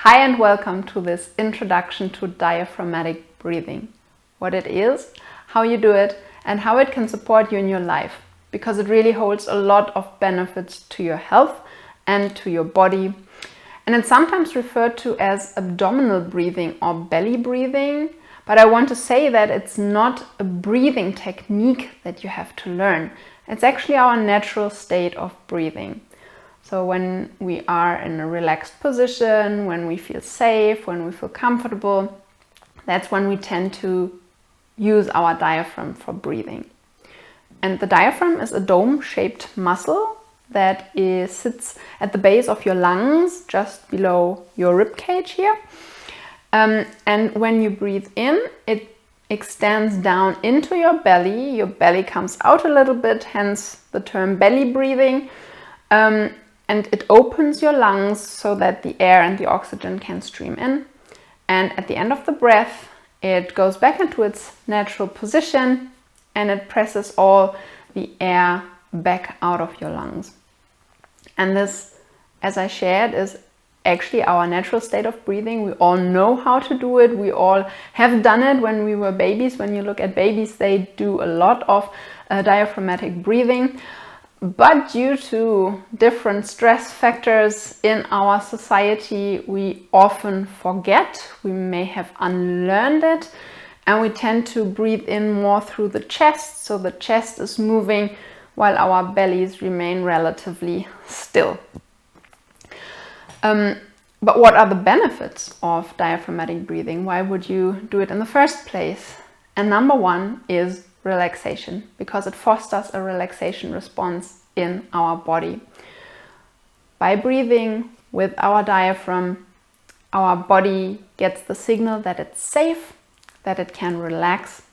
Hi and welcome to this introduction to diaphragmatic breathing. What it is, how you do it, and how it can support you in your life, because it really holds a lot of benefits to your health and to your body. And it's sometimes referred to as abdominal breathing or belly breathing, but I want to say that it's not a breathing technique that you have to learn. It's actually our natural state of breathing. So when we are in a relaxed position, when we feel safe, when we feel comfortable, that's when we tend to use our diaphragm for breathing. And the diaphragm is a dome-shaped muscle that sits at the base of your lungs, just below your rib cage here. And when you breathe in, it extends down into your belly comes out a little bit, hence the term belly breathing. And it opens your lungs so that the air and the oxygen can stream in. And at the end of the breath, it goes back into its natural position and it presses all the air back out of your lungs. And this, as I shared, is actually our natural state of breathing. We all know how to do it. We all have done it when we were babies. When you look at babies, they do a lot of diaphragmatic breathing. But due to different stress factors in our society, we often forget. We may have unlearned it, and we tend to breathe in more through the chest. So the chest is moving while our bellies remain relatively still. But what are the benefits of diaphragmatic breathing? Why would you do it in the first place? And number one is relaxation, because it fosters a relaxation response in our body. By breathing with our diaphragm, our body gets the signal that it's safe, that it can relax,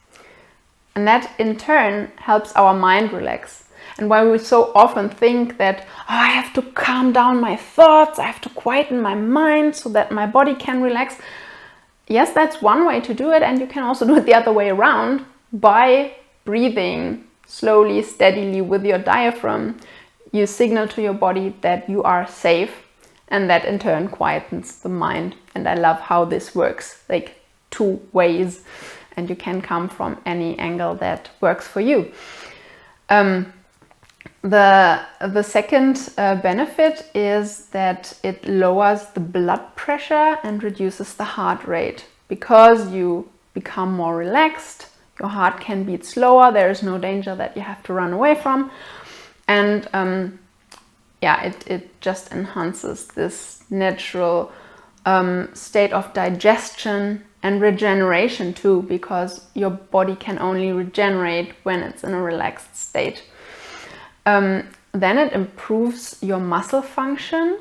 and that in turn helps our mind relax. And while we so often think that, I have to calm down my thoughts, I have to quieten my mind so that my body can relax. Yes, that's one way to do it, and you can also do it the other way around. By breathing slowly, steadily with your diaphragm, you signal to your body that you are safe, and that in turn quietens the mind. And I love how this works, like two ways, and you can come from any angle that works for you. The second benefit is that it lowers the blood pressure and reduces the heart rate. Because you become more relaxed, your heart can beat slower, there is no danger that you have to run away from. And it just enhances this natural state of digestion and regeneration too, because your body can only regenerate when it's in a relaxed state. Then it improves your muscle function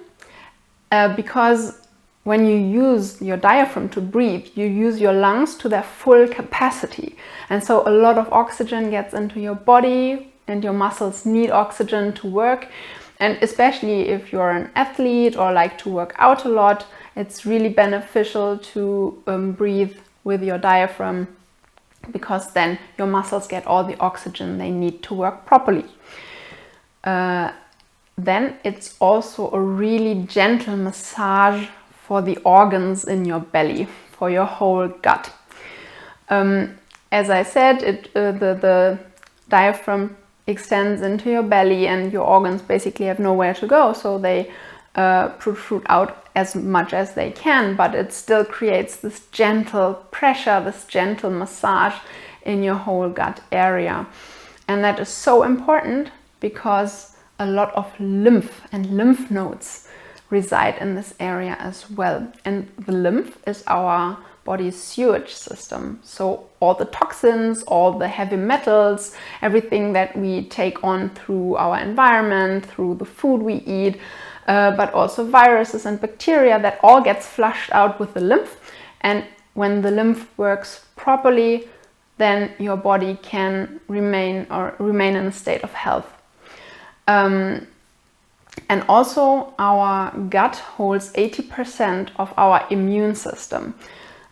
because when you use your diaphragm to breathe, you use your lungs to their full capacity. And so a lot of oxygen gets into your body, and your muscles need oxygen to work. And especially if you're an athlete or like to work out a lot, it's really beneficial to breathe with your diaphragm, because then your muscles get all the oxygen they need to work properly. Then it's also a really gentle massage for the organs in your belly, for your whole gut. As I said, the diaphragm extends into your belly, and your organs basically have nowhere to go, so they protrude out as much as they can, but it still creates this gentle pressure, this gentle massage in your whole gut area. And that is so important because a lot of lymph and lymph nodes reside in this area as well. And the lymph is our body's sewage system. So all the toxins, all the heavy metals, everything that we take on through our environment, through the food we eat, but also viruses and bacteria, that all gets flushed out with the lymph. And when the lymph works properly, then your body can remain in a state of health. And also our gut holds 80% of our immune system.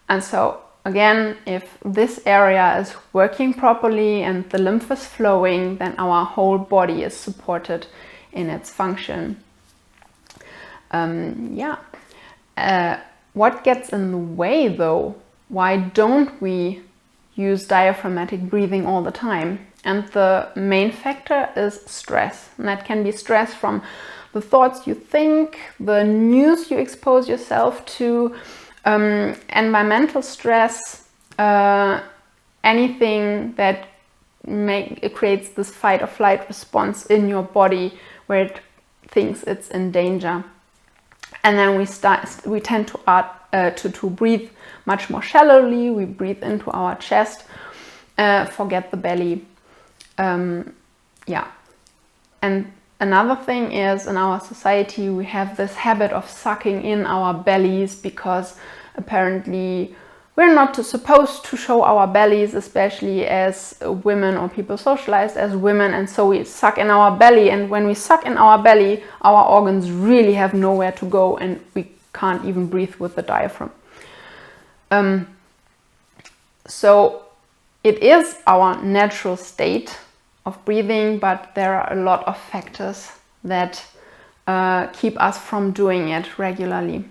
And so again, if this area is working properly and the lymph is flowing, then our whole body is supported in its function. What gets in the way though? Why don't we use diaphragmatic breathing all the time? And the main factor is stress. And that can be stress from the thoughts you think, the news you expose yourself to, environmental stress, anything that creates this fight or flight response in your body where it thinks it's in danger. And then we tend to breathe much more shallowly. We breathe into our chest, forget the belly. Yeah. And another thing is, in our society, we have this habit of sucking in our bellies because apparently we're not supposed to show our bellies, especially as women or people socialized as women. And so we suck in our belly. And when we suck in our belly, our organs really have nowhere to go and we can't even breathe with the diaphragm. So it is our natural state of breathing, but there are a lot of factors that keep us from doing it regularly.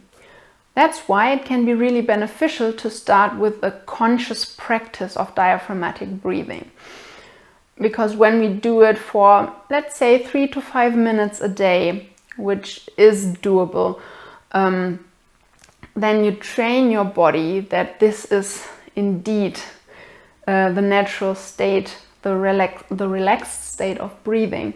That's why it can be really beneficial to start with a conscious practice of diaphragmatic breathing. Because when we do it for, let's say, 3 to 5 minutes a day, which is doable, then you train your body that this is indeed the natural state, the relaxed state of breathing.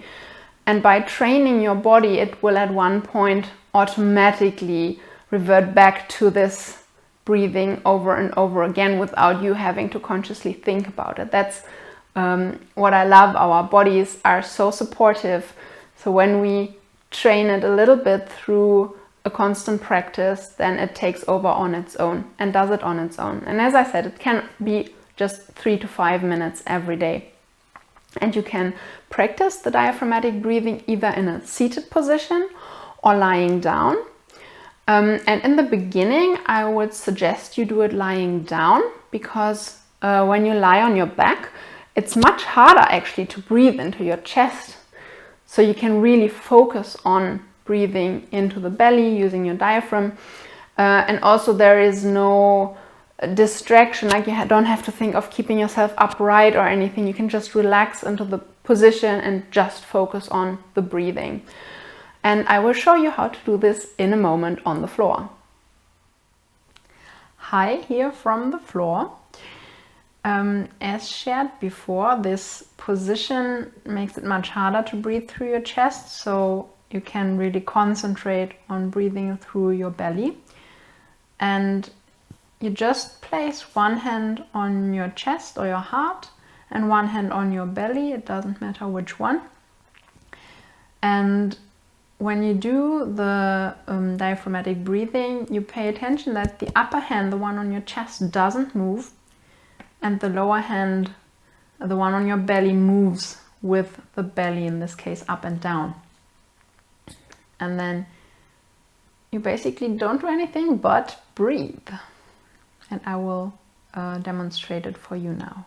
And by training your body, it will at one point automatically revert back to this breathing over and over again without you having to consciously think about it. That's what I love. Our bodies are so supportive. So when we train it a little bit through a constant practice, then it takes over on its own and does it on its own. And as I said, it can be just 3 to 5 minutes every day. And you can practice the diaphragmatic breathing either in a seated position or lying down. And in the beginning, I would suggest you do it lying down because when you lie on your back, it's much harder actually to breathe into your chest. So you can really focus on breathing into the belly using your diaphragm. And also there is no distraction, like you don't have to think of keeping yourself upright or anything. You can just relax into the position and just focus on the breathing. And I will show you how to do this in a moment on the floor. Hi, here from the floor. As shared before, this position makes it much harder to breathe through your chest, so you can really concentrate on breathing through your belly. And you just place one hand on your chest or your heart and one hand on your belly. It doesn't matter which one. And when you do the diaphragmatic breathing, you pay attention that the upper hand, the one on your chest, doesn't move, and the lower hand, the one on your belly, moves with the belly, in this case up and down. And then you basically don't do anything but breathe. And I will demonstrate it for you now.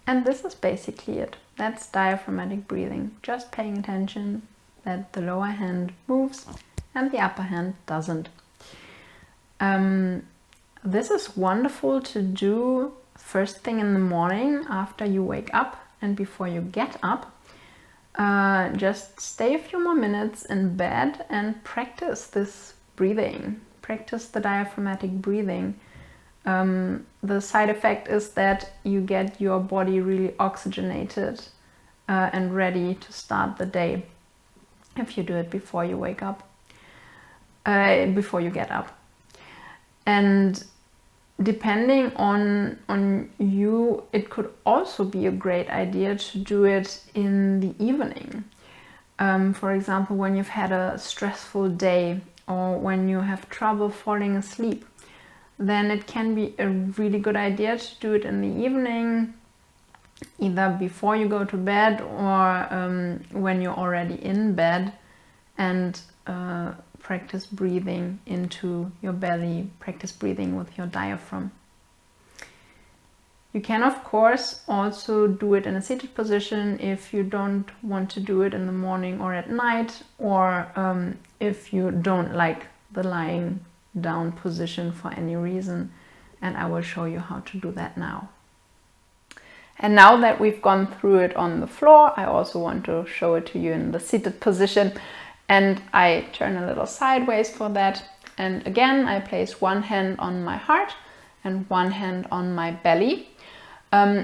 And this is basically it. That's diaphragmatic breathing. Just paying attention that the lower hand moves and the upper hand doesn't. This is wonderful to do first thing in the morning after you wake up and before you get up. Just stay a few more minutes in bed and practice this breathing. Practice the diaphragmatic breathing. The side effect is that you get your body really oxygenated and ready to start the day if you do it before you wake up, before you get up. And depending on you, it could also be a great idea to do it in the evening. For example, when you've had a stressful day or when you have trouble falling asleep, then it can be a really good idea to do it in the evening, either before you go to bed or when you're already in bed, and practice breathing into your belly, practice breathing with your diaphragm. You can, of course, also do it in a seated position if you don't want to do it in the morning or at night, or if you don't like the lying down position for any reason. And I will show you how to do that now. And now that we've gone through it on the floor, I also want to show it to you in the seated position. And I turn a little sideways for that. And again, I place one hand on my heart and one hand on my belly.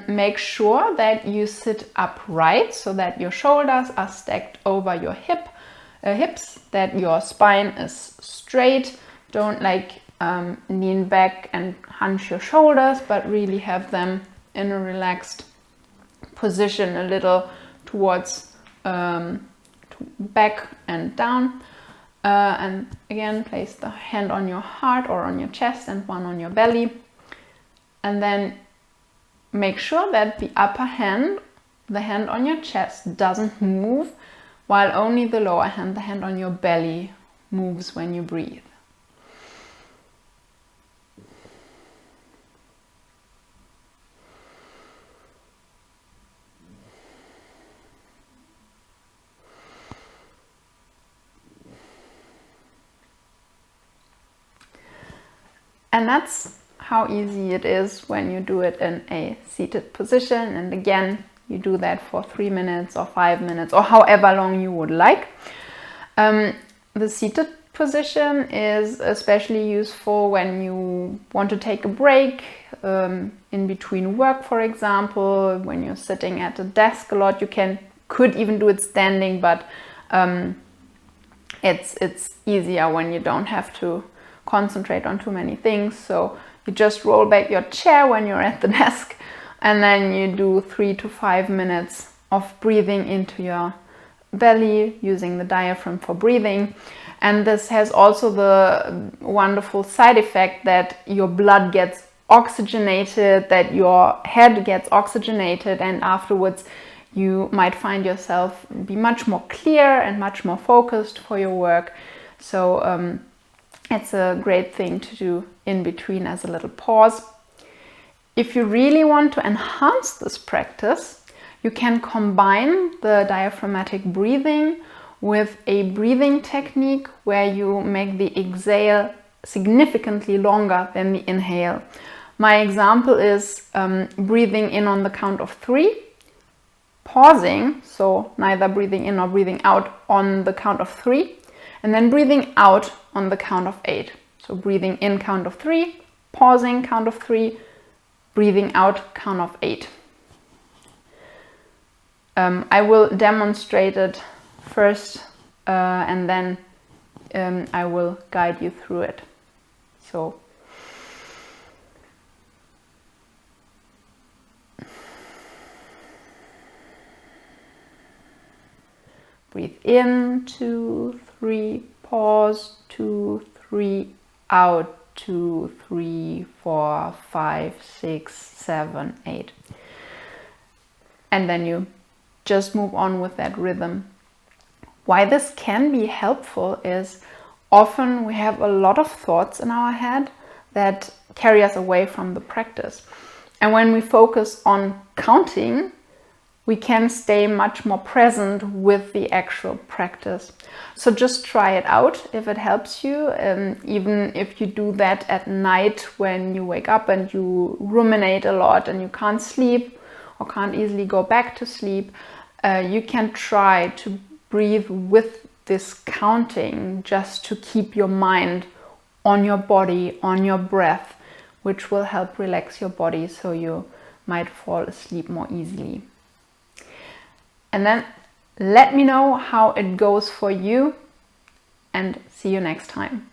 Make sure that you sit upright so that your shoulders are stacked over your hips, that your spine is straight. Don't lean back and hunch your shoulders, but really have them in a relaxed position, a little towards back and down. And again, place the hand on your heart or on your chest and one on your belly. And then make sure that the upper hand, the hand on your chest, doesn't move, while only the lower hand, the hand on your belly, moves when you breathe. And that's how easy it is when you do it in a seated position. And again, you do that for 3 minutes or 5 minutes or however long you would like. The seated position is especially useful when you want to take a break in between work, for example. When you're sitting at a desk a lot, you could even do it standing, but it's easier when you don't have to concentrate on too many things. So you just roll back your chair when you're at the desk, and then you do 3 to 5 minutes of breathing into your belly using the diaphragm for breathing. And this has also the wonderful side effect that your blood gets oxygenated, that your head gets oxygenated, and afterwards you might find yourself be much more clear and much more focused for your work. So it's a great thing to do in between as a little pause. If you really want to enhance this practice, you can combine the diaphragmatic breathing with a breathing technique where you make the exhale significantly longer than the inhale. My example is breathing in on the count of 3, pausing, so neither breathing in nor breathing out, on the count of 3, and then breathing out on the count of 8. So breathing in, count of 3, pausing, count of 3, breathing out, count of 8. I will demonstrate it first and then I will guide you through it. So breathe in, 2, 3, pause, 2, 3, out, 2, 3, 4, 5, 6, 7, 8. And then you just move on with that rhythm. Why this can be helpful is often we have a lot of thoughts in our head that carry us away from the practice. And when we focus on counting, we can stay much more present with the actual practice. So just try it out if it helps you. Even if you do that at night when you wake up and you ruminate a lot and you can't sleep or can't easily go back to sleep, you can try to breathe with this counting just to keep your mind on your body, on your breath, which will help relax your body so you might fall asleep more easily. And then let me know how it goes for you, and see you next time.